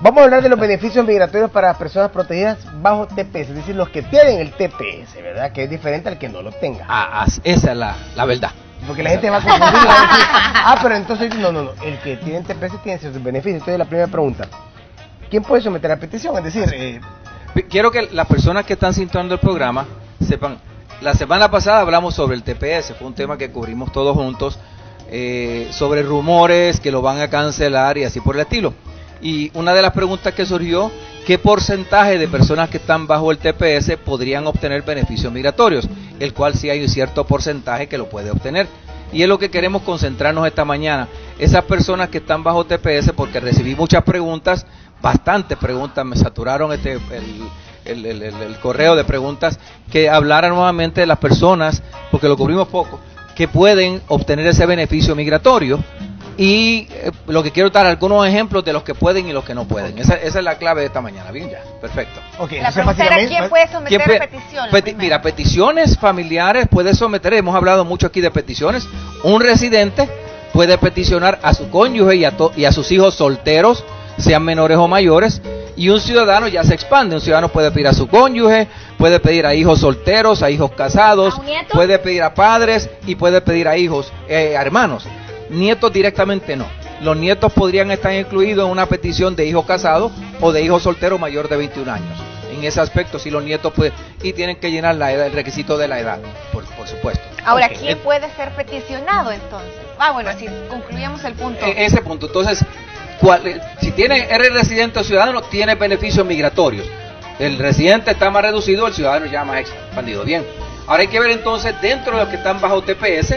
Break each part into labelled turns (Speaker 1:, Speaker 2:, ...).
Speaker 1: Vamos a hablar de los beneficios migratorios para personas protegidas bajo TPS, es decir, los que tienen el TPS, ¿verdad? Que es diferente al que no lo tenga.
Speaker 2: Esa es la verdad.
Speaker 1: Porque la gente va a confundir y va a decir, pero entonces, no, el que tiene TPS tiene sus beneficios. Entonces, la primera pregunta, ¿quién puede someter a petición? Es decir,
Speaker 2: quiero que las personas que están sintonando el programa sepan, la semana pasada hablamos sobre el TPS, fue un tema que cubrimos todos juntos, sobre rumores que lo van a cancelar y así por el estilo. Y una de las preguntas que surgió, ¿qué porcentaje de personas que están bajo el TPS podrían obtener beneficios migratorios? El cual sí hay un cierto porcentaje que lo puede obtener. Y es lo que queremos concentrarnos esta mañana. Esas personas que están bajo TPS, porque recibí muchas preguntas, bastantes preguntas, me saturaron el correo de preguntas, que hablaran nuevamente de las personas, porque lo cubrimos poco, que pueden obtener ese beneficio migratorio. Y lo que quiero dar algunos ejemplos de los que pueden y los que no pueden. Esa es la clave de esta mañana. Bien, ya, perfecto.
Speaker 3: La pregunta era, ¿quién puede someter peticiones?
Speaker 2: Mira, peticiones familiares puede someter, hemos hablado mucho aquí de peticiones. Un residente puede peticionar a su cónyuge y a sus hijos solteros, sean menores o mayores. Y un ciudadano ya se expande. Un ciudadano puede pedir a su cónyuge, puede pedir a hijos solteros, a hijos casados, puede pedir a padres y puede pedir a hijos, a hermanos. Nietos directamente no. Los nietos podrían estar incluidos en una petición de hijo casado o de hijo soltero mayor de 21 años. En ese aspecto, si los nietos pueden, y tienen que llenar la edad, el requisito de la edad, por supuesto.
Speaker 3: Ahora, ¿quién puede ser peticionado entonces? Bueno, si concluyamos el punto.
Speaker 2: Ese punto. Entonces, si eres residente o ciudadano, tienes beneficios migratorios. El residente está más reducido, el ciudadano ya más expandido. Bien. Ahora hay que ver entonces, dentro de los que están bajo TPS,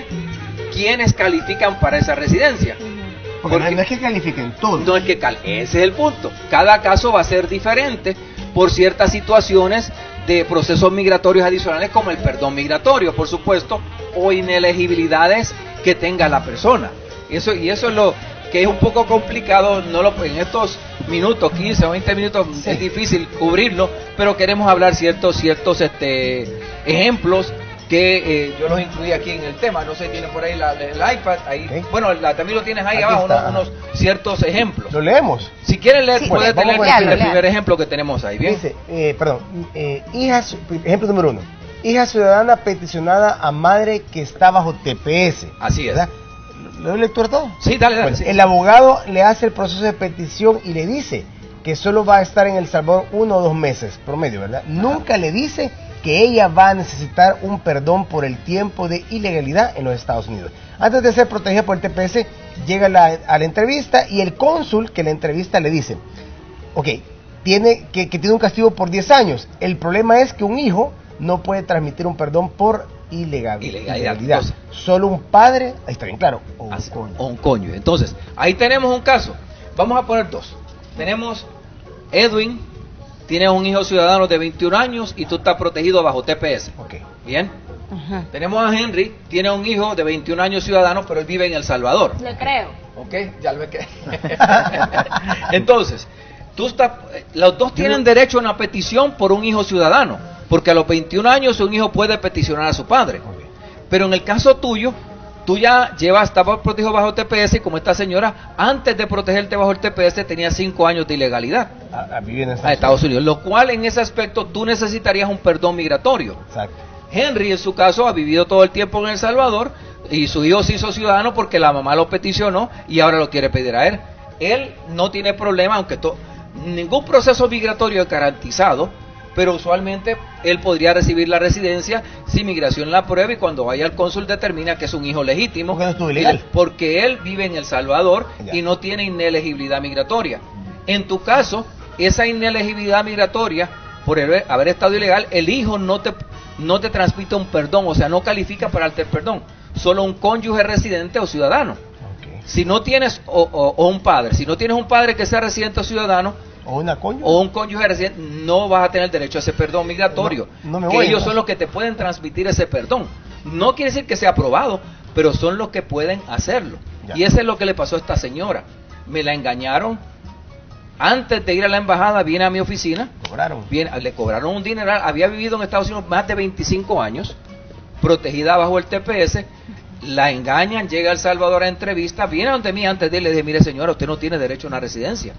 Speaker 2: ¿quiénes califican para esa residencia?
Speaker 1: Porque no es que califiquen todos.
Speaker 2: No es que ese es el punto. Cada caso va a ser diferente por ciertas situaciones de procesos migratorios adicionales, como el perdón migratorio, por supuesto, o inelegibilidades que tenga la persona. Y eso es lo que es un poco complicado, en estos minutos, 15 o 20 minutos, sí. Es difícil cubrirlo, pero queremos hablar ciertos ejemplos que yo los incluí aquí en el tema. No sé, tienen por ahí el iPad ahí. Okay. Bueno, también lo tienes ahí aquí abajo, unos ciertos ejemplos.
Speaker 1: ¿Lo leemos?
Speaker 2: Si quieres leer, sí, puedes tener el primer ejemplo que tenemos ahí. Bien.
Speaker 1: Dice, ejemplo número 1. Hija ciudadana peticionada a madre que está bajo TPS.
Speaker 2: Así es. ¿Verdad?
Speaker 1: ¿Le doy lectura todo?
Speaker 2: Sí, dale.
Speaker 1: Bueno,
Speaker 2: sí.
Speaker 1: El abogado le hace el proceso de petición y le dice que solo va a estar en El Salvador 1 o 2 meses, promedio, ¿verdad? Ajá. Nunca le dice que ella va a necesitar un perdón por el tiempo de ilegalidad en los Estados Unidos. Antes de ser protegida por el TPS, llega a la entrevista y el cónsul que la entrevista le dice, tiene un castigo por 10 años. El problema es que un hijo no puede transmitir un perdón por ilegalidad. Solo un padre, ahí está bien claro,
Speaker 2: o un cónyuge. Entonces, ahí tenemos un caso. Vamos a poner 2. Tenemos Edwin, tienes un hijo ciudadano de 21 años y tú estás protegido bajo TPS. Bien. Uh-huh. Tenemos a Henry, tiene un hijo de 21 años ciudadano, pero él vive en El Salvador.
Speaker 3: Le creo.
Speaker 2: Ya lo creo. Entonces, los dos tienen derecho a una petición por un hijo ciudadano, porque a los 21 años un hijo puede peticionar a su padre. Pero en el caso tuyo, tú ya estabas protegido bajo TPS y como esta señora, antes de protegerte bajo el TPS, tenía 5 años de ilegalidad
Speaker 1: a vivir en
Speaker 2: Estados Unidos, lo cual en ese aspecto tú necesitarías un perdón migratorio.
Speaker 1: Exacto.
Speaker 2: Henry, en su caso, ha vivido todo el tiempo en El Salvador y su hijo se hizo ciudadano porque la mamá lo peticionó y ahora lo quiere pedir a él. Él no tiene problema, aunque ningún proceso migratorio es garantizado, pero usualmente él podría recibir la residencia si migración la prueba y cuando vaya al cónsul determina que es un hijo legítimo.
Speaker 1: ¿Por qué no estuvo ilegal?
Speaker 2: Porque él vive en El Salvador y no tiene inelegibilidad migratoria. En tu caso, esa inelegibilidad migratoria, por haber estado ilegal, el hijo no te transmite un perdón, o sea, no califica para el perdón. Solo un cónyuge residente o ciudadano. Si no tienes, o un padre, si no tienes un padre que sea residente o ciudadano, o un cónyuge residente, no vas a tener derecho a ese perdón migratorio. Ellos son los que te pueden transmitir ese perdón. No quiere decir que sea aprobado, pero son los que pueden hacerlo. Ya. Y eso es lo que le pasó a esta señora. Me la engañaron. Antes de ir a la embajada, viene a mi oficina. Le cobraron un dineral. Había vivido en Estados Unidos más de 25 años, protegida bajo el TPS. La engañan, llega a El Salvador a entrevista, viene ante mí antes de ir, le dije, mire señora, usted no tiene derecho a una residencia.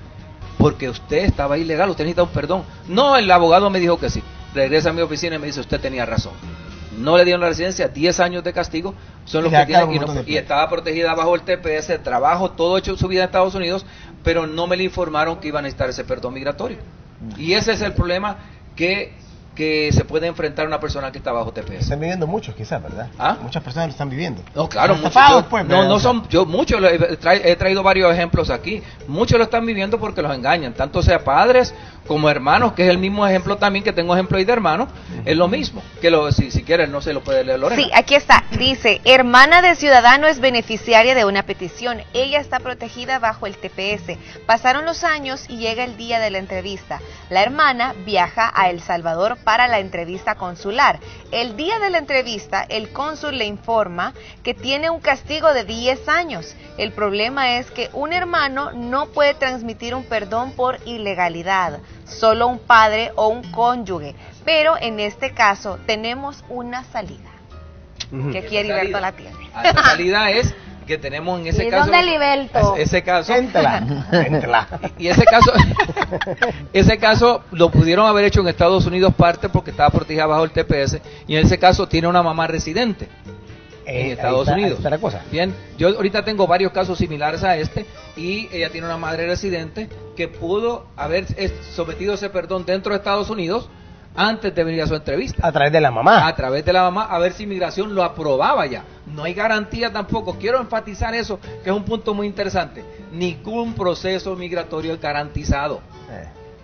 Speaker 2: porque usted estaba ilegal, usted necesita un perdón. No, el abogado me dijo que sí. Regresa a mi oficina y me dice, usted tenía razón. No le dieron la residencia, 10 años de castigo son los que tiene, y estaba protegida bajo el TPS, trabajo, todo hecho su vida en Estados Unidos, pero no me le informaron que iba a necesitar ese perdón migratorio. Y ese es el problema que se puede enfrentar una persona que está bajo TPS.
Speaker 1: Están viviendo muchos, quizás, ¿verdad?
Speaker 2: ¿Ah?
Speaker 1: Muchas personas lo están viviendo.
Speaker 2: No, claro, muchos.
Speaker 1: Pues,
Speaker 2: Muchos, he traído varios ejemplos aquí. Muchos lo están viviendo porque los engañan, tanto sea padres como hermanos, que es el mismo ejemplo también, que tengo ejemplo ahí de hermanos, es lo mismo. Que si quieren, no se lo puede leer Lorena.
Speaker 3: Sí, aquí está. Dice, hermana de ciudadano es beneficiaria de una petición. Ella está protegida bajo el TPS. Pasaron los años y llega el día de la entrevista. La hermana viaja a El Salvador para la entrevista consular. El día de la entrevista, el cónsul le informa que tiene un castigo de 10 años. El problema es que un hermano no puede transmitir un perdón por ilegalidad, solo un padre o un cónyuge. Pero en este caso tenemos una salida. Que aquí Heriberto la tiene.
Speaker 2: La salida es que tenemos en ese caso.
Speaker 4: ¿Dónde Heriberto?
Speaker 2: Ese caso.
Speaker 1: Éntela.
Speaker 2: Y ese caso lo pudieron haber hecho en Estados Unidos parte porque estaba protegida bajo el TPS, y en ese caso tiene una mamá residente en Estados Unidos.
Speaker 1: Ahí está la cosa.
Speaker 2: Bien, yo ahorita tengo varios casos similares a este, y ella tiene una madre residente que pudo haber sometido ese perdón dentro de Estados Unidos antes de venir a su entrevista.
Speaker 1: A través de la mamá.
Speaker 2: A través de la mamá, a ver si inmigración lo aprobaba ya. No hay garantía tampoco. Quiero enfatizar eso, que es un punto muy interesante. Ningún proceso migratorio es garantizado.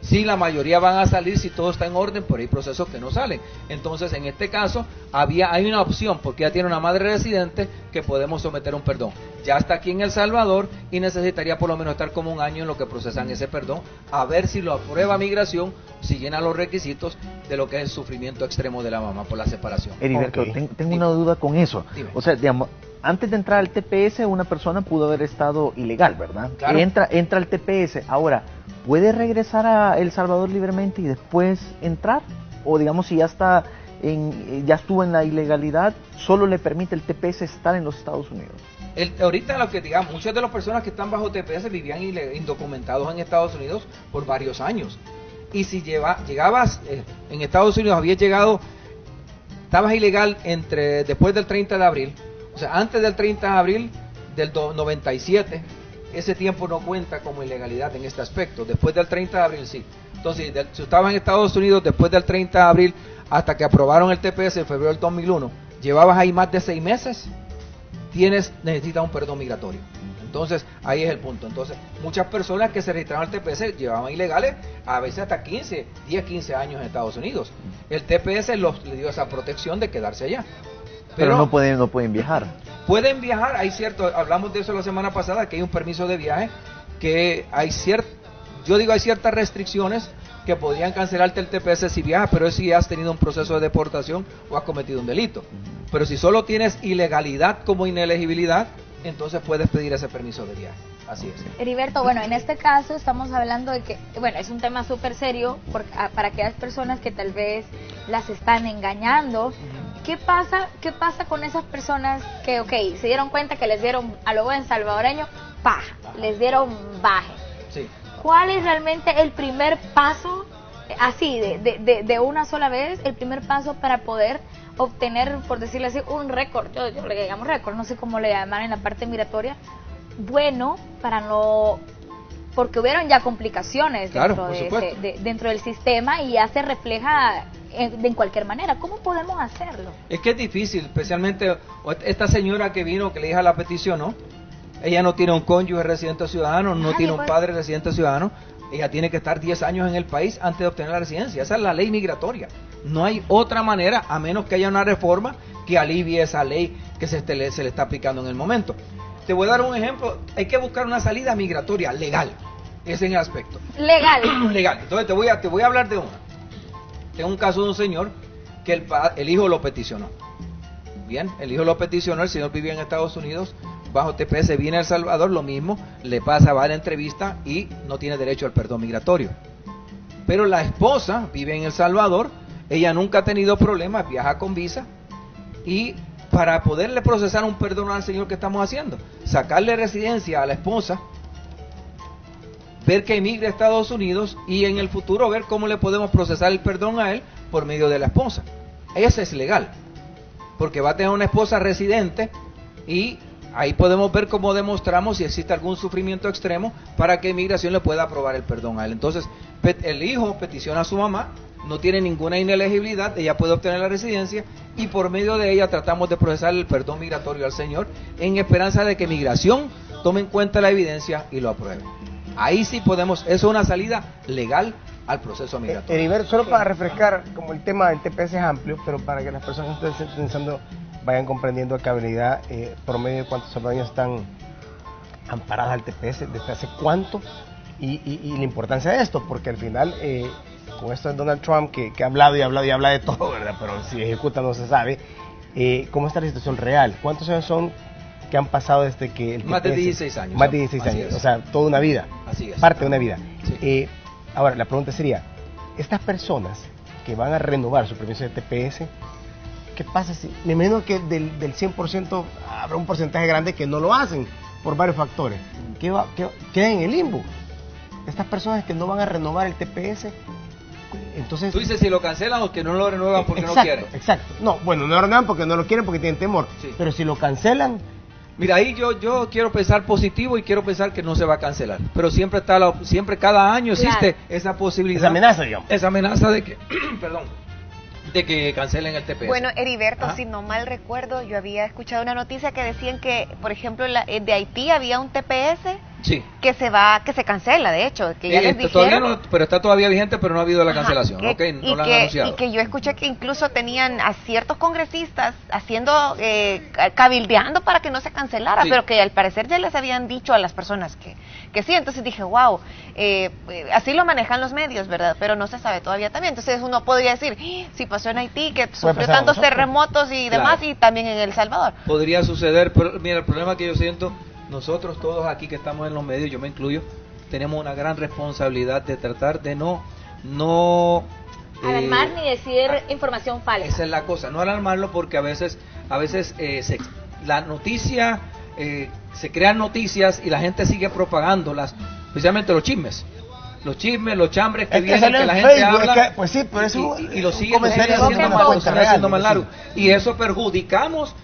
Speaker 2: Sí, la mayoría van a salir si todo está en orden, pero hay procesos que no salen. Entonces, en este caso, hay una opción, porque ella tiene una madre residente que podemos someter un perdón. Ya está aquí en El Salvador y necesitaría por lo menos estar como un año en lo que procesan ese perdón, a ver si lo aprueba migración, si llena los requisitos de lo que es el sufrimiento extremo de la mamá por la separación.
Speaker 5: Heriberto,
Speaker 1: Okay.
Speaker 5: tengo una duda con eso.
Speaker 2: Dime.
Speaker 5: O sea, digamos, antes de entrar al TPS, una persona pudo haber estado ilegal, ¿verdad?
Speaker 2: Claro.
Speaker 5: Entra al TPS. Ahora, ¿puede regresar a El Salvador libremente y después entrar? O digamos, si ya estuvo en la ilegalidad, solo le permite el TPS estar en los Estados Unidos.
Speaker 2: Ahorita lo que digamos, muchas de las personas que están bajo TPS vivían indocumentados en Estados Unidos por varios años. Y si llegabas en Estados Unidos, estabas ilegal después del 30 de abril, o sea, antes del 30 de abril del 97, ese tiempo no cuenta como ilegalidad en este aspecto. Después del 30 de abril sí. Entonces, si estabas en Estados Unidos después del 30 de abril hasta que aprobaron el TPS en febrero del 2001, llevabas ahí más de 6 meses, necesitas un perdón migratorio. Entonces, ahí es el punto. Entonces, muchas personas que se registraron al TPS llevaban ilegales a veces hasta 10, 15 años en Estados Unidos. El TPS le dio esa protección de quedarse allá.
Speaker 5: Pero no pueden viajar.
Speaker 2: Pueden viajar, hablamos de eso la semana pasada, que hay un permiso de viaje, que hay ciertas restricciones que podrían cancelarte el TPS si viajas, pero es si has tenido un proceso de deportación o has cometido un delito. Pero si solo tienes ilegalidad como inelegibilidad, entonces puedes pedir ese permiso de viaje. Así es.
Speaker 4: Heriberto, bueno, en este caso estamos hablando de que, bueno, es un tema súper serio para aquellas personas que tal vez las están engañando. ¿Qué pasa con esas personas que, se dieron cuenta que les dieron a lo buen salvadoreño, les dieron baje?
Speaker 2: Sí.
Speaker 4: ¿Cuál es realmente el primer paso, así, de una sola vez, el primer paso para poder obtener, por decirlo así, un récord? Yo le llamo récord, no sé cómo le llaman en la parte migratoria, bueno, porque hubieron ya complicaciones dentro, dentro del sistema, y ya se refleja en cualquier manera. ¿Cómo podemos hacerlo?
Speaker 2: Es que es difícil, especialmente esta señora que vino, que le hija la petición, ¿no? Ella no tiene un cónyuge residente ciudadano, no tiene un padre residente ciudadano. Ella tiene que estar 10 años en el país antes de obtener la residencia. Esa es la ley migratoria. No hay otra manera, a menos que haya una reforma que alivie esa ley que se le está aplicando en el momento. Te voy a dar un ejemplo. Hay que buscar una salida migratoria legal. Ese es el aspecto.
Speaker 4: Legal.
Speaker 2: Legal. Entonces te voy a hablar de una. Tengo un caso de un señor que el hijo lo peticionó. Bien, el hijo lo peticionó, el señor vivía en Estados Unidos, bajo TPS, viene a El Salvador, lo mismo, le pasa varias entrevistas y no tiene derecho al perdón migratorio. Pero la esposa vive en El Salvador, ella nunca ha tenido problemas, viaja con visa, y para poderle procesar un perdón al señor, que estamos haciendo, sacarle residencia a la esposa, ver que emigre a Estados Unidos y en el futuro ver cómo le podemos procesar el perdón a él por medio de la esposa. Eso es legal, porque va a tener una esposa residente y ahí podemos ver cómo demostramos si existe algún sufrimiento extremo para que inmigración le pueda aprobar el perdón a él. Entonces, el hijo peticiona a su mamá, no tiene ninguna inelegibilidad, ella puede obtener la residencia y por medio de ella tratamos de procesar el perdón migratorio al señor en esperanza de que migración tome en cuenta la evidencia y lo apruebe. Ahí sí podemos, eso es una salida legal al proceso migratorio.
Speaker 1: Heriberto, solo para refrescar, como el tema del TPS es amplio, pero para que las personas que estén pensando vayan comprendiendo que habilidad, por medio de cuántos salvadoreños están amparadas al TPS, desde hace cuánto, y la importancia de esto, porque al final, con esto de Donald Trump, que ha hablado y hablado y habla de todo, ¿verdad? Pero si ejecuta no se sabe, ¿cómo está la situación real? ¿Cuántos años son que han pasado desde que el TPS?
Speaker 2: Más de 16 años.
Speaker 1: Más de 16 años, o sea, toda una vida.
Speaker 2: Así es.
Speaker 1: Parte de una vida.
Speaker 2: Sí.
Speaker 1: Ahora, la pregunta sería, estas personas que van a renovar su permiso de TPS, ¿qué pasa si, me imagino que del 100% habrá un porcentaje grande que no lo hacen por varios factores, quedan en el limbo? Estas personas que no van a renovar el TPS, entonces...
Speaker 2: Tú dices si lo cancelan o que no lo renuevan porque
Speaker 1: exacto,
Speaker 2: no quieren.
Speaker 1: Exacto, no, bueno, no lo renuevan porque no lo quieren, porque tienen temor,
Speaker 2: Sí.
Speaker 1: pero si lo cancelan...
Speaker 2: Mira, ahí yo quiero pensar positivo y quiero pensar que no se va a cancelar, pero siempre siempre cada año existe esa posibilidad,
Speaker 1: Esa amenaza, digamos.
Speaker 2: esa amenaza de que, perdón, de que cancelen el TPS.
Speaker 3: Bueno, Heriberto,
Speaker 2: Ajá.
Speaker 3: si no mal recuerdo, yo había escuchado una noticia que decían que, por ejemplo, de Haití había un TPS
Speaker 2: Sí.
Speaker 3: que se cancela, de hecho, que ya les
Speaker 2: Todavía
Speaker 3: dijeron.
Speaker 2: no, pero está todavía vigente, pero no ha habido la
Speaker 3: Ajá,
Speaker 2: cancelación,
Speaker 3: que-
Speaker 2: ¿ok? No la han anunciado.
Speaker 3: Y que yo escuché que incluso tenían a ciertos congresistas haciendo, cabildeando para que no se cancelara,
Speaker 2: Sí.
Speaker 3: pero que al parecer ya les habían dicho a las personas que sí. Entonces dije, wow, así lo manejan los medios, ¿verdad? Pero no se sabe todavía también. Entonces uno podría decir, si pasó en Haití, que sufrió
Speaker 1: pasar a
Speaker 3: tantos
Speaker 1: nosotros.
Speaker 3: terremotos y
Speaker 2: Claro.
Speaker 3: demás, y también en El Salvador.
Speaker 2: Podría suceder, pero mira, el problema que yo siento, nosotros todos aquí que estamos en los medios, yo me incluyo, tenemos una gran responsabilidad de tratar de no
Speaker 4: Alarmar ni decir información falsa.
Speaker 2: esa es la cosa, no alarmarlo porque a veces la noticia, se crean noticias y la gente sigue propagándolas, especialmente los chismes, los chambres que
Speaker 1: Es que
Speaker 2: vienen,
Speaker 1: salió
Speaker 2: que
Speaker 1: en
Speaker 2: la gente
Speaker 1: Facebook,
Speaker 2: habla,
Speaker 1: es que, pues sí, pero eso
Speaker 2: y lo
Speaker 1: un
Speaker 2: siguen
Speaker 1: comentario
Speaker 2: haciendo
Speaker 1: haciendo
Speaker 2: más,
Speaker 1: más
Speaker 2: lo
Speaker 1: cuenta
Speaker 2: están haciendo
Speaker 1: real,
Speaker 2: más largo.
Speaker 1: sí.
Speaker 2: Y eso perjudicamos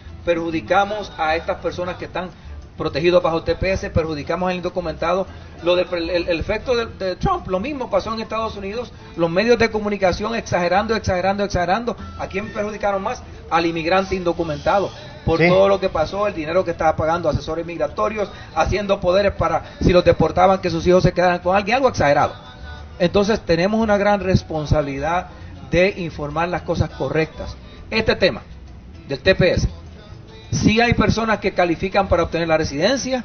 Speaker 2: a estas personas que están protegidos bajo TPS, perjudicamos al indocumentado. El efecto de Trump, lo mismo pasó en Estados Unidos, los medios de comunicación exagerando. ¿A quién perjudicaron más? Al inmigrante indocumentado, por
Speaker 1: Sí.
Speaker 2: todo lo que pasó, el dinero que estaba pagando asesores migratorios, haciendo poderes para, si los deportaban, que sus hijos se quedaran con alguien, algo exagerado. Entonces tenemos una gran responsabilidad de informar las cosas correctas. Este tema del TPS, sí hay personas que califican para obtener la residencia,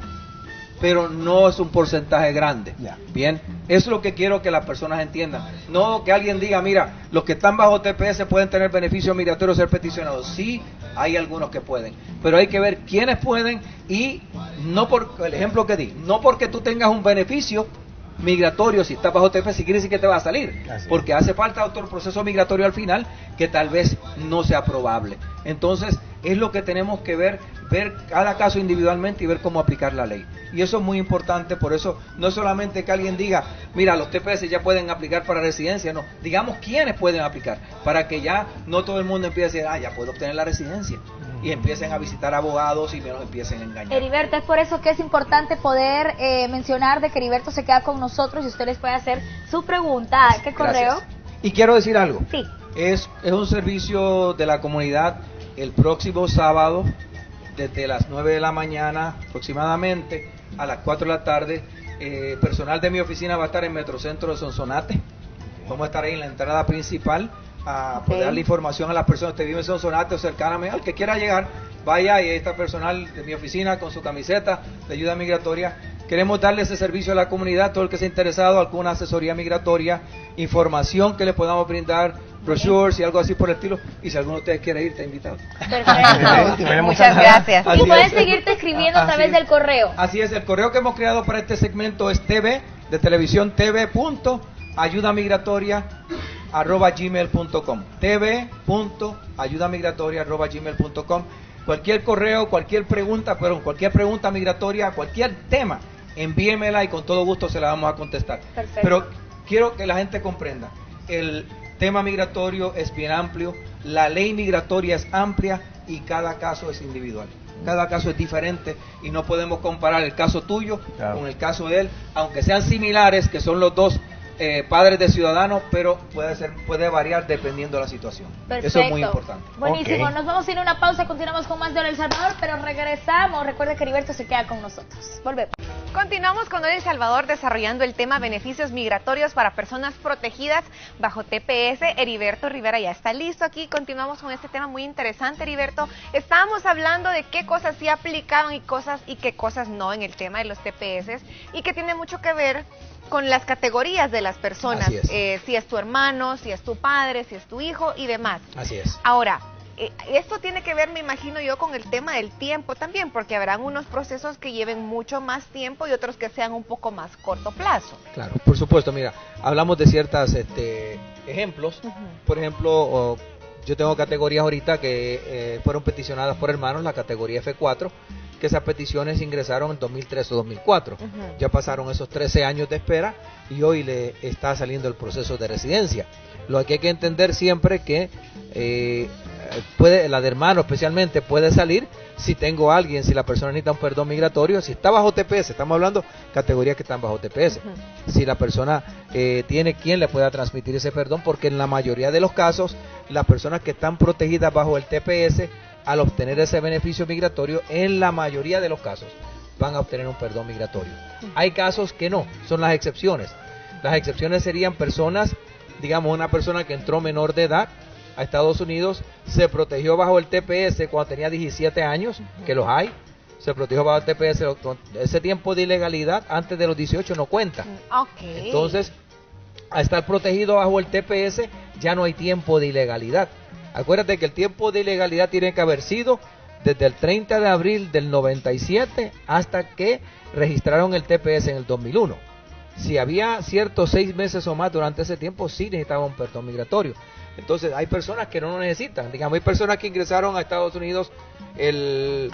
Speaker 2: pero no es un porcentaje grande.
Speaker 1: Ya.
Speaker 2: Bien, eso es lo que quiero que las personas entiendan. No que alguien diga, mira, los que están bajo TPS pueden tener beneficios migratorios, ser peticionados. Sí, hay algunos que pueden, pero hay que ver quiénes pueden y no por el ejemplo que di, no porque tú tengas un beneficio migratorio, si estás bajo TPS, quiere decir que te va a salir,
Speaker 1: Así
Speaker 2: porque hace falta otro proceso migratorio al final que tal vez no sea probable. Entonces es lo que tenemos que ver cada caso individualmente y ver cómo aplicar la ley, y eso es muy importante. Por eso no es solamente que alguien diga, mira, los TPS ya pueden aplicar para residencia, no, digamos quiénes pueden aplicar, para que ya no todo el mundo empiece a decir, ya puedo obtener la residencia, y empiecen a visitar abogados y menos empiecen a engañar.
Speaker 4: Heriberto, es por eso que es importante poder mencionar de que Heriberto se queda con nosotros y usted les puede hacer su pregunta. ¿Qué correo?
Speaker 2: Gracias. Y quiero decir algo.
Speaker 4: Sí.
Speaker 2: Es un servicio de la comunidad el próximo sábado, desde las 9 de la mañana aproximadamente a las 4 de la tarde. Personal de mi oficina va a estar en Metrocentro de Sonsonate. Vamos a estar ahí en la entrada principal a poder darle información a las personas que viven en Sonsonate o cercanamente. Al que quiera llegar, vaya, y ahí está personal de mi oficina con su camiseta de ayuda migratoria. Queremos darle ese servicio a la comunidad, todo el que esté interesado, alguna asesoría migratoria, información que le podamos brindar, brochures y algo así por el estilo. Y si alguno de ustedes quiere ir, está invitado.
Speaker 4: Perfecto.
Speaker 3: Muchas gracias.
Speaker 2: Así
Speaker 4: Y pueden
Speaker 2: es.
Speaker 4: seguirte escribiendo a
Speaker 2: Así
Speaker 4: través
Speaker 2: es.
Speaker 4: del correo.
Speaker 2: Así es, el correo que hemos creado para este segmento es tv, de televisión, tv.ayudamigratoria@gmail.com, tv.ayudamigratoria@gmail.com. Cualquier correo, cualquier pregunta migratoria, cualquier tema envíemela y con todo gusto se la vamos a contestar.
Speaker 4: Perfecto.
Speaker 2: Pero quiero que la gente comprenda, el tema migratorio es bien amplio, la ley migratoria es amplia y cada caso es individual. Cada caso es diferente y no podemos comparar el caso tuyo con el caso de él, aunque sean similares, que son los dos padres de ciudadanos, pero puede variar dependiendo de la situación.
Speaker 4: Perfecto.
Speaker 2: Eso es muy importante.
Speaker 4: Buenísimo,
Speaker 1: Ok.
Speaker 4: nos vamos a ir a una pausa, continuamos con más de Hola El Salvador, pero regresamos. Recuerda que Heriberto se queda con nosotros. Volvemos.
Speaker 3: Continuamos con Hola El Salvador desarrollando el tema beneficios migratorios para personas protegidas bajo TPS. Heriberto Rivera ya está listo aquí. Continuamos con este tema muy interesante, Heriberto. Estábamos hablando de qué cosas sí aplicaban y qué cosas no en el tema de los TPS y que tiene mucho que ver con las categorías de las personas.
Speaker 2: Así es.
Speaker 3: Si es tu hermano, si es tu padre, si es tu hijo y demás.
Speaker 2: Así es.
Speaker 3: Ahora, esto tiene que ver, me imagino yo, con el tema del tiempo también, porque habrán unos procesos que lleven mucho más tiempo y otros que sean un poco más corto plazo.
Speaker 2: Claro, por supuesto, mira, hablamos de ciertos ejemplos. Por ejemplo, yo tengo categorías ahorita que fueron peticionadas por hermanos, la categoría F4, que esas peticiones ingresaron en 2003 o 2004. Ya pasaron esos 13 años de espera y hoy le está saliendo el proceso de residencia. Lo que hay que entender siempre que la de hermano especialmente puede salir si tengo a alguien, si la persona necesita un perdón migratorio, si está bajo TPS, estamos hablando categorías que están bajo TPS, si la persona tiene quien le pueda transmitir ese perdón, porque en la mayoría de los casos, las personas que están protegidas bajo el TPS, al obtener ese beneficio migratorio, en la mayoría de los casos, van a obtener un perdón migratorio. Hay casos que no, son las excepciones. Las excepciones serían personas, digamos una persona que entró menor de edad a Estados Unidos, se protegió bajo el TPS cuando tenía 17 años, que los hay, se protegió bajo el TPS, ese tiempo de ilegalidad antes de los 18 no cuenta.
Speaker 3: Okay.
Speaker 2: Entonces, al estar protegido bajo el TPS, ya no hay tiempo de ilegalidad. Acuérdate que el tiempo de ilegalidad tiene que haber sido desde el 30 de abril del 97 hasta que registraron el TPS en el 2001. Si había ciertos 6 meses o más durante ese tiempo, sí necesitaba un perdón migratorio. Entonces, hay personas que no lo necesitan. Digamos, hay personas que ingresaron a Estados Unidos el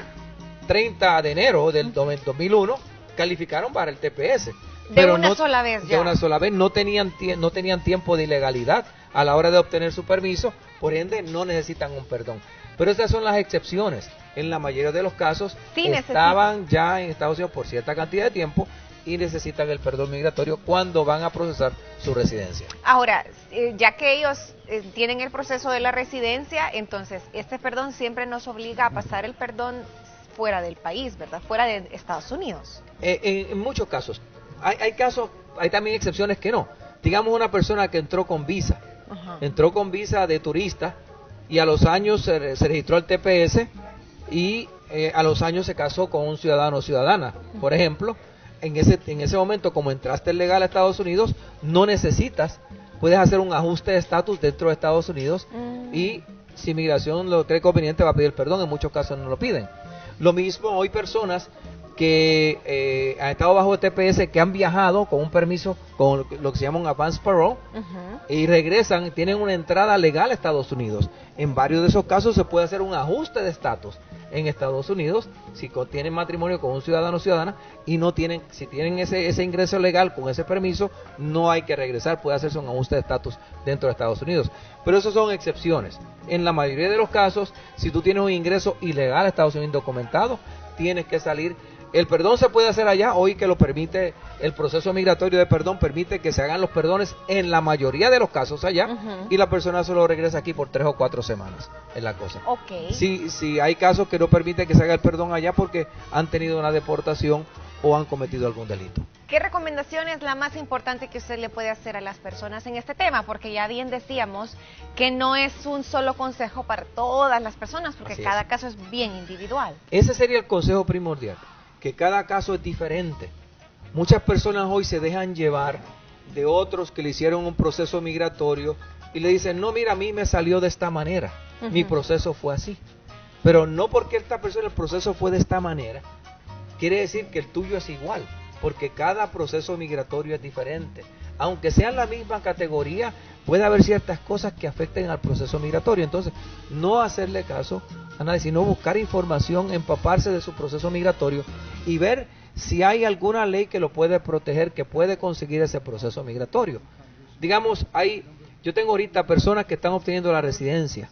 Speaker 2: 30 de enero del 2001, calificaron para el TPS.
Speaker 3: De una sola vez ya.
Speaker 2: De una sola vez, no tenían tiempo de ilegalidad a la hora de obtener su permiso, por ende no necesitan un perdón. Pero estas son las excepciones. En la mayoría de los casos estaban ya en Estados Unidos por cierta cantidad de tiempo y necesitan el perdón migratorio cuando van a procesar su residencia.
Speaker 3: Ahora, ya que ellos tienen el proceso de la residencia, entonces este perdón siempre nos obliga a pasar el perdón fuera del país, ¿verdad? Fuera de Estados Unidos.
Speaker 2: En muchos casos. Hay casos, hay también excepciones que no. Digamos una persona que entró con visa, entró con visa de turista y a los años se registró el TPS y a los años se casó con un ciudadano o ciudadana, por ejemplo. En ese momento, como entraste legal a Estados Unidos, no necesitas, puedes hacer un ajuste de estatus dentro de Estados Unidos y si inmigración lo cree conveniente va a pedir perdón, en muchos casos no lo piden. Lo mismo, hoy personas que han estado bajo TPS, que han viajado con un permiso, con lo que se llama un advance parole, y regresan, tienen una entrada legal a Estados Unidos. En varios de esos casos se puede hacer un ajuste de estatus en Estados Unidos, si tienen matrimonio con un ciudadano o ciudadana, y si tienen ese ingreso legal con ese permiso, no hay que regresar, puede hacerse un ajuste de estatus dentro de Estados Unidos. Pero eso son excepciones. En la mayoría de los casos, si tú tienes un ingreso ilegal a Estados Unidos indocumentado, tienes que salir. El perdón se puede hacer allá, hoy que lo permite el proceso migratorio de perdón, permite que se hagan los perdones en la mayoría de los casos allá, y la persona solo regresa aquí por 3 o 4 semanas, es la cosa. Sí, hay casos que no permiten que se haga el perdón allá porque han tenido una deportación o han cometido algún delito.
Speaker 3: ¿Qué recomendación es la más importante que usted le puede hacer a las personas en este tema? Porque ya bien decíamos que no es un solo consejo para todas las personas, porque cada caso es bien individual.
Speaker 2: Ese sería el consejo primordial, que cada caso es diferente. Muchas personas hoy se dejan llevar de otros que le hicieron un proceso migratorio y le dicen, no, mira, a mí me salió de esta manera, mi proceso fue así. Pero no porque esta persona, el proceso fue de esta manera, quiere decir que el tuyo es igual, porque cada proceso migratorio es diferente. Aunque sean la misma categoría, puede haber ciertas cosas que afecten al proceso migratorio. Entonces, no hacerle caso a nadie, sino buscar información, empaparse de su proceso migratorio y ver si hay alguna ley que lo puede proteger, que puede conseguir ese proceso migratorio. Digamos, yo tengo ahorita personas que están obteniendo la residencia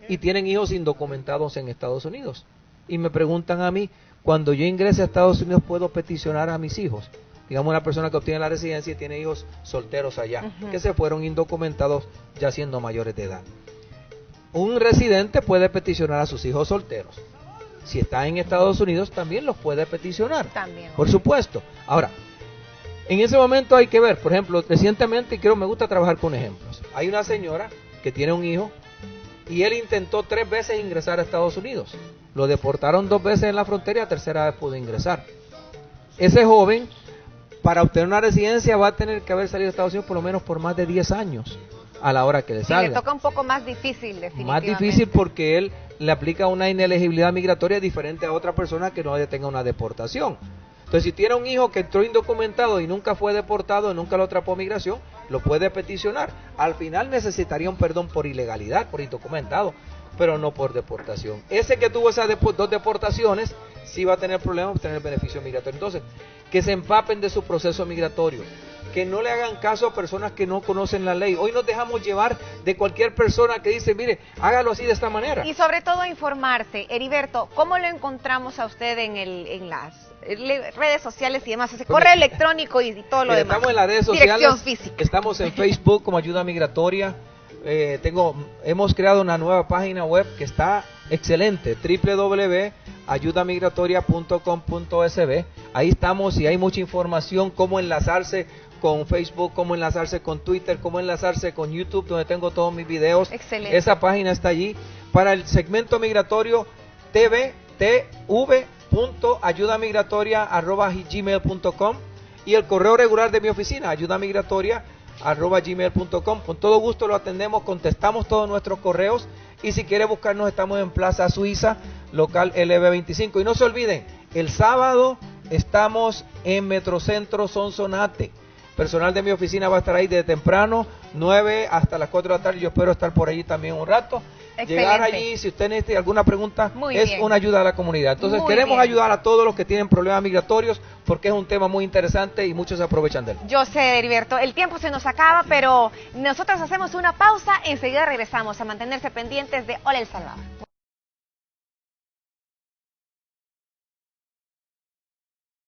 Speaker 2: y tienen hijos indocumentados en Estados Unidos. Y me preguntan a mí, cuando yo ingrese a Estados Unidos, ¿puedo peticionar a mis hijos? Digamos, una persona que obtiene la residencia y tiene hijos solteros allá, que se fueron indocumentados ya siendo mayores de edad. Un residente puede peticionar a sus hijos solteros. Si está en Estados Unidos, también los puede peticionar.
Speaker 3: También.
Speaker 2: Por supuesto. Ahora, en ese momento hay que ver, por ejemplo, recientemente, me gusta trabajar con ejemplos. Hay una señora que tiene un hijo y él intentó 3 veces ingresar a Estados Unidos. Lo deportaron 2 veces en la frontera y la tercera vez pudo ingresar. Ese joven, para obtener una residencia, va a tener que haber salido de Estados Unidos por lo menos por más de 10 años a la hora que le salga.
Speaker 3: Le toca un poco más difícil, definitivamente.
Speaker 2: Más difícil porque él le aplica una inelegibilidad migratoria diferente a otra persona que no tenga una deportación. Entonces, si tiene un hijo que entró indocumentado y nunca fue deportado, nunca lo atrapó migración, lo puede peticionar. Al final necesitaría un perdón por ilegalidad, por indocumentado, pero no por deportación. Ese que tuvo esas 2 deportaciones, sí va a tener problemas para obtener el beneficio migratorio. Entonces, que se empapen de su proceso migratorio, que no le hagan caso a personas que no conocen la ley. Hoy nos dejamos llevar de cualquier persona que dice, mire, hágalo así de esta manera.
Speaker 3: Y sobre todo informarse. Heriberto, ¿cómo lo encontramos a usted en las redes sociales y demás? Ese correo electrónico y todo lo demás.
Speaker 2: Estamos en las redes sociales.
Speaker 3: Dirección física.
Speaker 2: Estamos en Facebook como Ayuda Migratoria. Hemos creado una nueva página web que está excelente, www.ayudamigratoria.com.sb. Ahí estamos y hay mucha información, cómo enlazarse con Facebook, cómo enlazarse con Twitter, cómo enlazarse con YouTube, donde tengo todos mis videos.
Speaker 3: Excelente.
Speaker 2: Esa página está allí. Para el segmento migratorio, tv.ayudamigratoria@gmail.com y el correo regular de mi oficina, ayudamigratoria@gmail.com. Con todo gusto lo atendemos, contestamos todos nuestros correos y si quiere buscarnos estamos en Plaza Suiza, local LB25. Y no se olviden, el sábado estamos en Metrocentro Sonsonate. Personal de mi oficina va a estar ahí desde temprano, 9 hasta las 4 de la tarde. Yo espero estar por allí también un rato.
Speaker 3: Excelente.
Speaker 2: Llegar allí, si usted necesita alguna pregunta, es
Speaker 3: bien.
Speaker 2: una ayuda a la comunidad. Entonces queremos ayudar a todos los que tienen problemas migratorios porque es un tema muy interesante y muchos se aprovechan de él.
Speaker 3: Yo sé, Heriberto, el tiempo se nos acaba, pero nosotros hacemos una pausa, enseguida regresamos a mantenerse pendientes de Hola El Salvador.